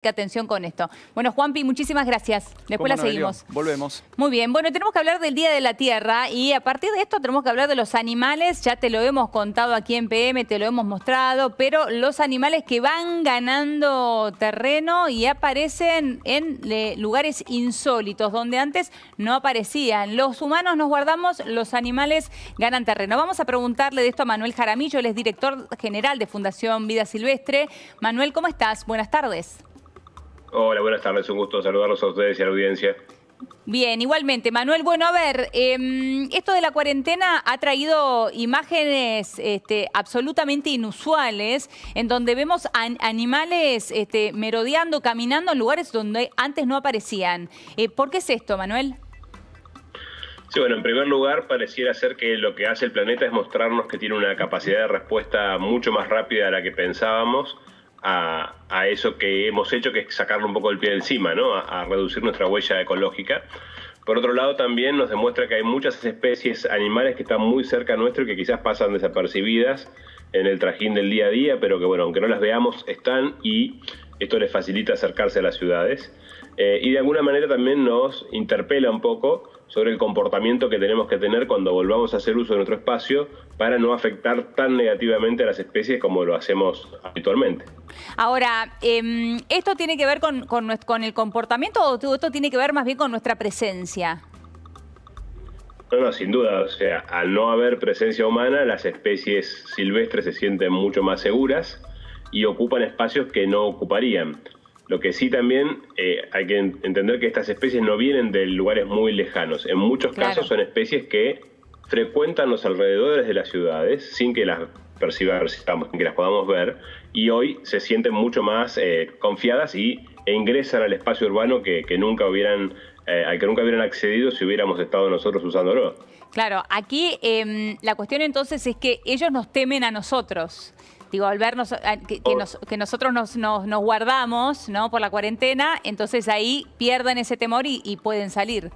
Atención con esto. Bueno, Juanpi, muchísimas gracias. Después la seguimos. Volvemos. Muy bien. Bueno, tenemos que hablar del Día de la Tierra y a partir de esto tenemos que hablar de los animales. Ya te lo hemos contado aquí en PM, te lo hemos mostrado, pero los animales que van ganando terreno y aparecen en lugares insólitos, donde antes no aparecían. Los humanos nos guardamos, los animales ganan terreno. Vamos a preguntarle de esto a Manuel Jaramillo, él es director general de Fundación Vida Silvestre. Manuel, ¿cómo estás? Buenas tardes. Hola, buenas tardes. Un gusto saludarlos a ustedes y a la audiencia. Bien, igualmente. Manuel, bueno, a ver, esto de la cuarentena ha traído imágenes absolutamente inusuales, en donde vemos animales merodeando, caminando en lugares donde antes no aparecían. ¿Por qué es esto, Manuel? Sí, bueno, en primer lugar, pareciera ser que lo que hace el planeta es mostrarnos que tiene una capacidad de respuesta mucho más rápida de la que pensábamos a eso que hemos hecho, que es sacarle un poco el pie de encima, ¿no? A reducir nuestra huella ecológica. Por otro lado, también nos demuestra que hay muchas especies animales que están muy cerca nuestro y que quizás pasan desapercibidas en el trajín del día a día, pero que, bueno, aunque no las veamos, están, y esto les facilita acercarse a las ciudades. Y de alguna manera también nos interpela un poco sobre el comportamiento que tenemos que tener cuando volvamos a hacer uso de nuestro espacio para no afectar tan negativamente a las especies como lo hacemos habitualmente. Ahora, ¿esto tiene que ver con el comportamiento o esto tiene que ver más bien con nuestra presencia? No, sin duda. O sea, al no haber presencia humana, las especies silvestres se sienten mucho más seguras y ocupan espacios que no ocuparían. Lo que sí también hay que entender que estas especies no vienen de lugares muy lejanos. En muchos casos son especies que frecuentan los alrededores de las ciudades sin que las percibamos, que las podamos ver, y hoy se sienten mucho más confiadas e ingresan al espacio urbano al que nunca hubieran accedido si hubiéramos estado nosotros usándolo. Claro, aquí la cuestión entonces es que ellos nos temen a nosotros. Digo, al vernos, que nosotros nos guardamos, ¿no?, por la cuarentena, entonces ahí pierden ese temor y pueden salir.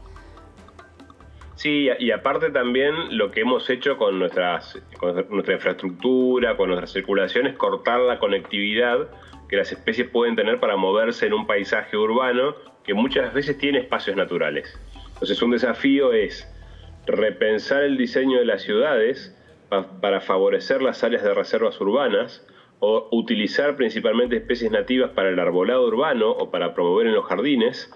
Sí, y aparte también lo que hemos hecho con nuestra infraestructura, con nuestra circulación, es cortar la conectividad que las especies pueden tener para moverse en un paisaje urbano que muchas veces tiene espacios naturales. Entonces un desafío es repensar el diseño de las ciudades para favorecer las áreas de reservas urbanas o utilizar principalmente especies nativas para el arbolado urbano o para promover en los jardines,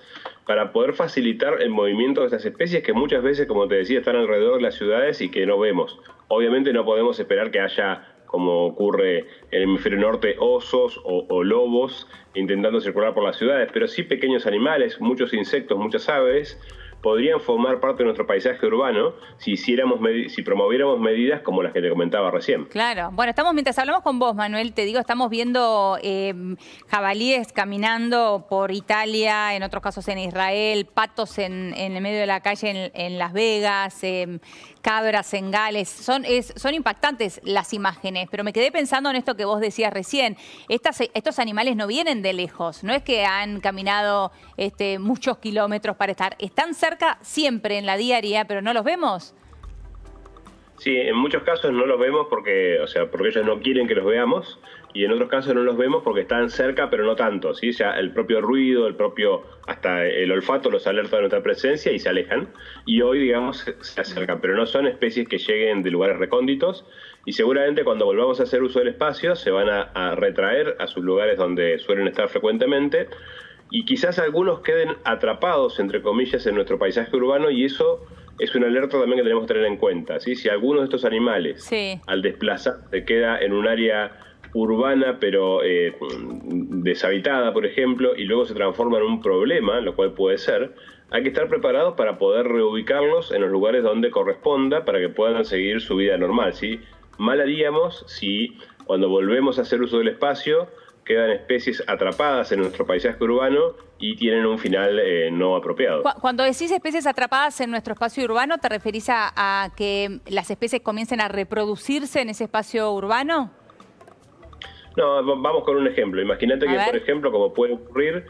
para poder facilitar el movimiento de estas especies que muchas veces, como te decía, están alrededor de las ciudades y que no vemos. Obviamente no podemos esperar que haya, como ocurre en el hemisferio norte, osos o lobos intentando circular por las ciudades, pero sí pequeños animales, muchos insectos, muchas aves, podrían formar parte de nuestro paisaje urbano si promoviéramos medidas como las que te comentaba recién. Claro. Bueno, mientras hablamos con vos, Manuel, te digo, estamos viendo jabalíes caminando por Italia, en otros casos en Israel, patos en el medio de la calle en Las Vegas, cabras en Gales. Son impactantes las imágenes, pero me quedé pensando en esto que vos decías recién. Estos animales no vienen de lejos, no es que han caminado muchos kilómetros para estar. Están cerca siempre en la diaria, pero no los vemos. Sí, en muchos casos no los vemos porque ellos no quieren que los veamos, y en otros casos no los vemos porque están cerca, pero no tanto, ¿sí? Ya el propio ruido, hasta el olfato los alerta de nuestra presencia y se alejan. Y hoy, digamos, se acercan, pero no son especies que lleguen de lugares recónditos, y seguramente cuando volvamos a hacer uso del espacio se van a retraer a sus lugares donde suelen estar frecuentemente, y quizás algunos queden atrapados, entre comillas, en nuestro paisaje urbano, y eso es una alerta también que tenemos que tener en cuenta, ¿sí? Si alguno de estos animales, al desplazarse, queda en un área urbana pero deshabitada, por ejemplo, y luego se transforma en un problema, lo cual puede ser, hay que estar preparados para poder reubicarlos en los lugares donde corresponda para que puedan seguir su vida normal, ¿sí? Mal haríamos si cuando volvemos a hacer uso del espacio quedan especies atrapadas en nuestro paisaje urbano y tienen un final no apropiado. Cuando decís especies atrapadas en nuestro espacio urbano, ¿te referís a que las especies comiencen a reproducirse en ese espacio urbano? No, vamos con un ejemplo. Imagínate que, por ejemplo, como puede ocurrir,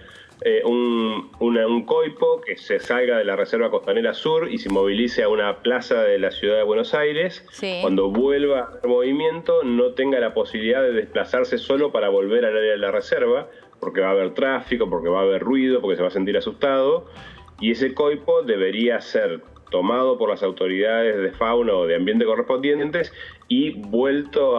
un coipo que se salga de la Reserva Costanera Sur y se movilice a una plaza de la ciudad de Buenos Aires, cuando vuelva al movimiento no tenga la posibilidad de desplazarse solo para volver al área de la reserva, porque va a haber tráfico, porque va a haber ruido, porque se va a sentir asustado, y ese coipo debería ser tomado por las autoridades de fauna o de ambiente correspondientes y devuelto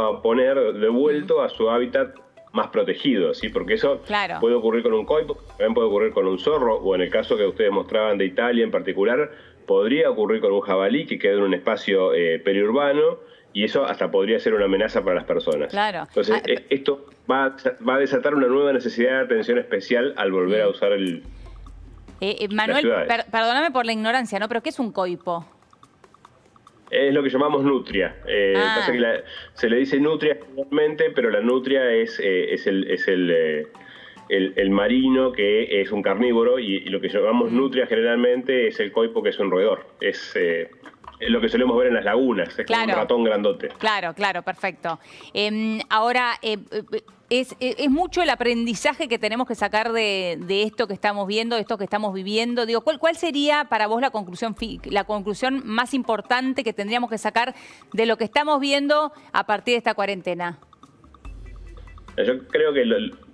a su hábitat más protegido, ¿sí? Porque eso puede ocurrir con un coipo, también puede ocurrir con un zorro, o en el caso que ustedes mostraban de Italia en particular, podría ocurrir con un jabalí que queda en un espacio periurbano, y eso hasta podría ser una amenaza para las personas. Entonces, esto va a desatar una nueva necesidad de atención especial al volver a usar Manuel, perdóname por la ignorancia, ¿no? ¿Pero qué es un coipo? Es lo que llamamos nutria. Pasa que se le dice nutria normalmente, pero la nutria es el marino, que es un carnívoro, y lo que llamamos nutria generalmente es el coipo, que es un roedor. Es lo que solemos ver en las lagunas, es como un ratón grandote. Claro, perfecto. Ahora, es mucho el aprendizaje que tenemos que sacar de esto que estamos viendo, de esto que estamos viviendo. Digo, ¿cuál sería para vos la conclusión más importante que tendríamos que sacar de lo que estamos viendo a partir de esta cuarentena? Yo creo que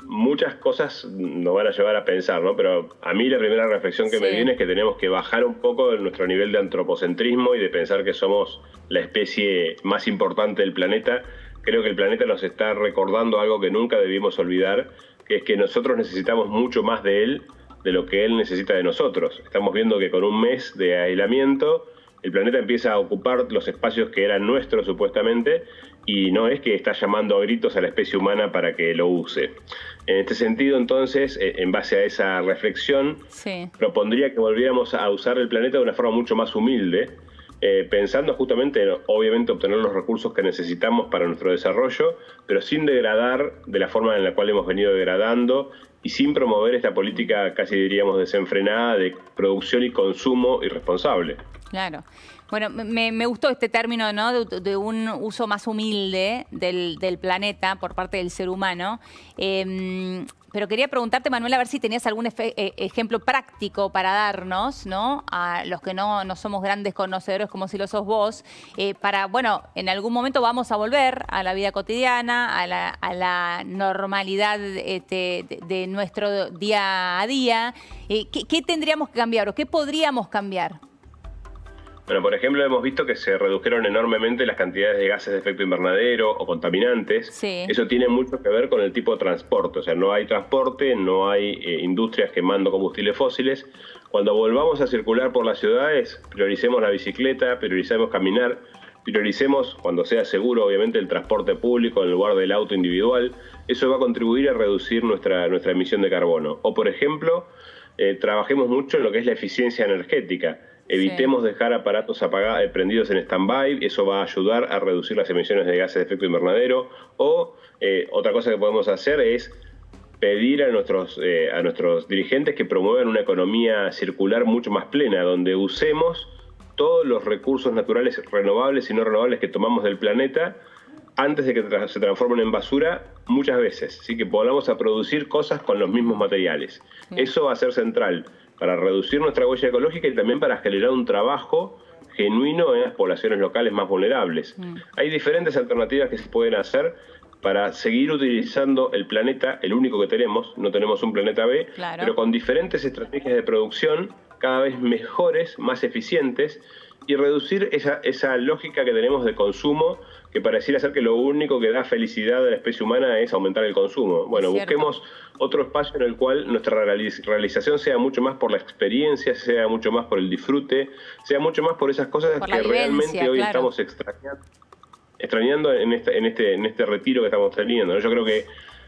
muchas cosas nos van a llevar a pensar, ¿no? Pero a mí la primera reflexión que me viene es que tenemos que bajar un poco nuestro nivel de antropocentrismo y de pensar que somos la especie más importante del planeta. Creo que el planeta nos está recordando algo que nunca debimos olvidar, que es que nosotros necesitamos mucho más de él de lo que él necesita de nosotros. Estamos viendo que con un mes de aislamiento el planeta empieza a ocupar los espacios que eran nuestros supuestamente, y no es que está llamando a gritos a la especie humana para que lo use. En este sentido, entonces, en base a esa reflexión, propondría que volviéramos a usar el planeta de una forma mucho más humilde, pensando justamente en, obviamente, obtener los recursos que necesitamos para nuestro desarrollo, pero sin degradar de la forma en la cual hemos venido degradando y sin promover esta política, casi diríamos, desenfrenada de producción y consumo irresponsable. Claro. Bueno, me gustó este término, ¿no? De un uso más humilde del planeta por parte del ser humano. Pero quería preguntarte, Manuel, a ver si tenías algún ejemplo práctico para darnos, ¿no? A los que no somos grandes conocedores como si lo sos vos, para, bueno, en algún momento vamos a volver a la vida cotidiana, a la normalidad de nuestro día a día. ¿Qué tendríamos que cambiar o qué podríamos cambiar? Bueno, por ejemplo, hemos visto que se redujeron enormemente las cantidades de gases de efecto invernadero o contaminantes. Eso tiene mucho que ver con el tipo de transporte. O sea, no hay transporte, no hay industrias quemando combustibles fósiles. Cuando volvamos a circular por las ciudades, prioricemos la bicicleta, prioricemos caminar, prioricemos, cuando sea seguro, obviamente, el transporte público en lugar del auto individual. Eso va a contribuir a reducir nuestra emisión de carbono. O, por ejemplo, trabajemos mucho en lo que es la eficiencia energética. Evitemos dejar aparatos prendidos en stand-by, eso va a ayudar a reducir las emisiones de gases de efecto invernadero. O otra cosa que podemos hacer es pedir a nuestros dirigentes que promuevan una economía circular mucho más plena, donde usemos todos los recursos naturales renovables y no renovables que tomamos del planeta antes de que se transformen en basura muchas veces, ¿sí? Que podamos a producir cosas con los mismos materiales. Eso va a ser central para reducir nuestra huella ecológica y también para generar un trabajo genuino en las poblaciones locales más vulnerables. Hay diferentes alternativas que se pueden hacer para seguir utilizando el planeta, el único que tenemos, no tenemos un planeta B, pero con diferentes estrategias de producción cada vez mejores, más eficientes, y reducir esa lógica que tenemos de consumo, que pareciera ser que lo único que da felicidad a la especie humana es aumentar el consumo. Bueno, busquemos otro espacio en el cual nuestra realización sea mucho más por la experiencia, sea mucho más por el disfrute, sea mucho más por esas cosas que realmente hoy estamos extrañando en este retiro que estamos teniendo, ¿no? Yo creo que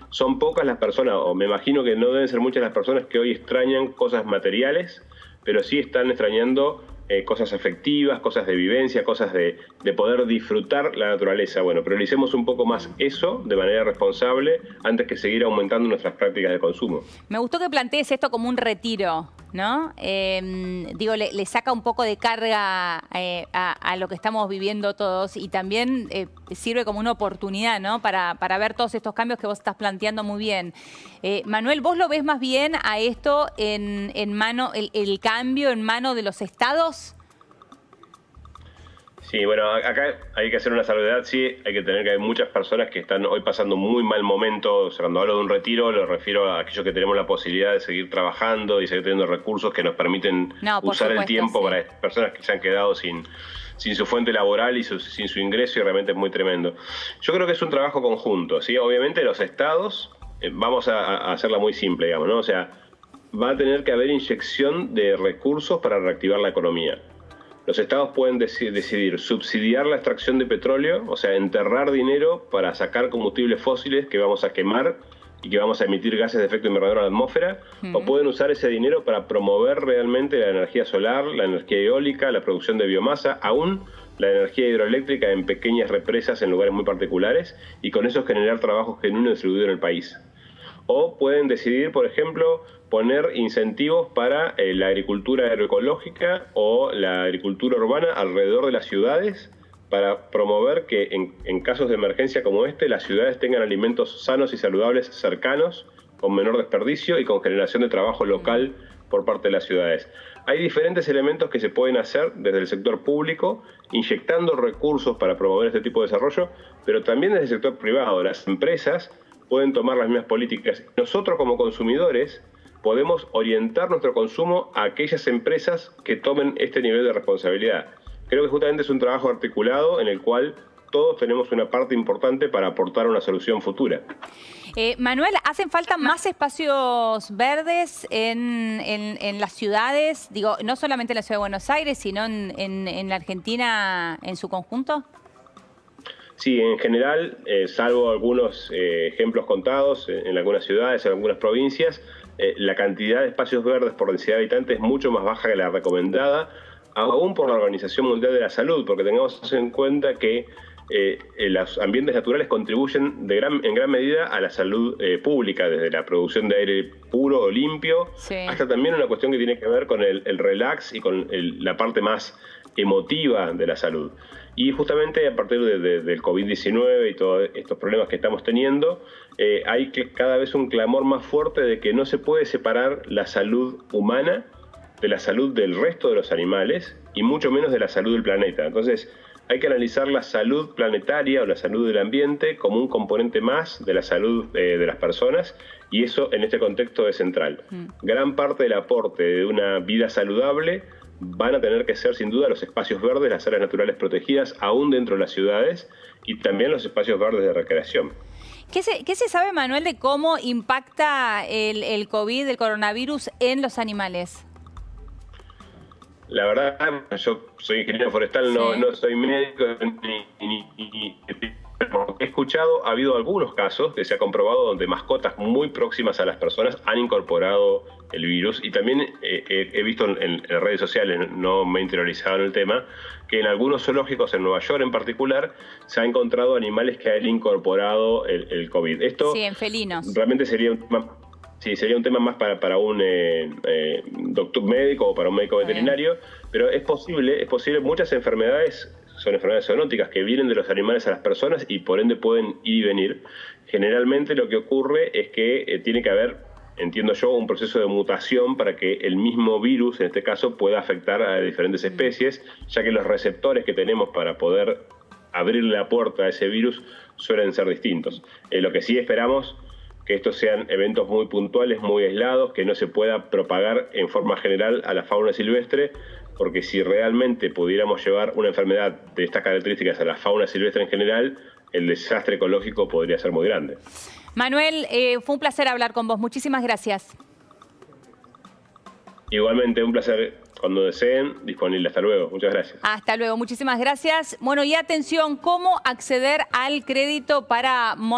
son pocas las personas, o me imagino que no deben ser muchas las personas que hoy extrañan cosas materiales, pero sí están extrañando cosas afectivas, cosas de vivencia, cosas de poder disfrutar la naturaleza. Bueno, prioricemos un poco más eso de manera responsable antes que seguir aumentando nuestras prácticas de consumo. Me gustó que plantees esto como un retiro, ¿no? Digo, le saca un poco de carga a lo que estamos viviendo todos, y también sirve como una oportunidad, ¿no? Para ver todos estos cambios que vos estás planteando muy bien. Manuel, ¿vos lo ves más bien a esto el cambio en mano de los estados? Sí, bueno, acá hay que hacer una salvedad, sí, hay que tener que hay muchas personas que están hoy pasando muy mal momento. O sea, cuando hablo de un retiro, lo refiero a aquellos que tenemos la posibilidad de seguir trabajando y seguir teniendo recursos que nos permiten No, por usar el supuesto, tiempo sí. para estas personas que se han quedado sin su fuente laboral y sin su ingreso, y realmente es muy tremendo. Yo creo que es un trabajo conjunto, ¿sí? Obviamente los estados, vamos a hacerla muy simple, digamos, ¿no? O sea, va a tener que haber inyección de recursos para reactivar la economía. Los estados pueden decidir subsidiar la extracción de petróleo, o sea, enterrar dinero para sacar combustibles fósiles que vamos a quemar y que vamos a emitir gases de efecto invernadero a la atmósfera, o pueden usar ese dinero para promover realmente la energía solar, la energía eólica, la producción de biomasa, aún la energía hidroeléctrica en pequeñas represas en lugares muy particulares, y con eso generar trabajo genuino distribuido en el país. O pueden decidir, por ejemplo, poner incentivos para la agricultura agroecológica o la agricultura urbana alrededor de las ciudades, para promover que en casos de emergencia como este, las ciudades tengan alimentos sanos y saludables cercanos, con menor desperdicio y con generación de trabajo local por parte de las ciudades. Hay diferentes elementos que se pueden hacer desde el sector público, inyectando recursos para promover este tipo de desarrollo, pero también desde el sector privado. Las empresas pueden tomar las mismas políticas. Nosotros, como consumidores, podemos orientar nuestro consumo a aquellas empresas que tomen este nivel de responsabilidad. Creo que justamente es un trabajo articulado en el cual todos tenemos una parte importante para aportar una solución futura. Manuel, ¿hacen falta más espacios verdes en las ciudades? Digo, no solamente en la ciudad de Buenos Aires, sino en la Argentina en su conjunto. Sí, en general, salvo algunos ejemplos contados en algunas ciudades, en algunas provincias, la cantidad de espacios verdes por densidad de habitantes es mucho más baja que la recomendada, aún por la Organización Mundial de la Salud, porque tengamos en cuenta que los ambientes naturales contribuyen en gran medida a la salud pública, desde la producción de aire puro o limpio, hasta también una cuestión que tiene que ver con el relax y con la parte más emotiva de la salud. Y justamente a partir del COVID-19 y todos estos problemas que estamos teniendo, hay cada vez un clamor más fuerte de que no se puede separar la salud humana de la salud del resto de los animales, y mucho menos de la salud del planeta. Entonces, hay que analizar la salud planetaria o la salud del ambiente como un componente más de la salud de las personas, y eso en este contexto es central. Gran parte del aporte de una vida saludable van a tener que ser sin duda los espacios verdes, las áreas naturales protegidas, aún dentro de las ciudades, y también los espacios verdes de recreación. ¿Qué se sabe, Manuel, de cómo impacta el COVID, el coronavirus, en los animales? La verdad, yo soy ingeniero forestal, no soy médico, he escuchado, ha habido algunos casos que se ha comprobado donde mascotas muy próximas a las personas han incorporado el virus, y también he visto en redes sociales, no me he interiorizado en el tema, que en algunos zoológicos, en Nueva York en particular, se ha encontrado animales que han incorporado el COVID. Esto sí, en felinos. Realmente sería un tema... Sí, sería un tema más para un doctor médico o para un médico veterinario, pero es posible, muchas enfermedades son enfermedades zoonóticas que vienen de los animales a las personas y por ende pueden ir y venir. Generalmente lo que ocurre es que tiene que haber, entiendo yo, un proceso de mutación para que el mismo virus, en este caso, pueda afectar a diferentes especies, ya que los receptores que tenemos para poder abrirle la puerta a ese virus suelen ser distintos. Lo que sí esperamos que estos sean eventos muy puntuales, muy aislados, que no se pueda propagar en forma general a la fauna silvestre, porque si realmente pudiéramos llevar una enfermedad de estas características a la fauna silvestre en general, el desastre ecológico podría ser muy grande. Manuel, fue un placer hablar con vos. Muchísimas gracias. Igualmente, un placer. Cuando deseen, disponible. Hasta luego. Muchas gracias. Hasta luego. Muchísimas gracias. Bueno, y atención, ¿cómo acceder al crédito para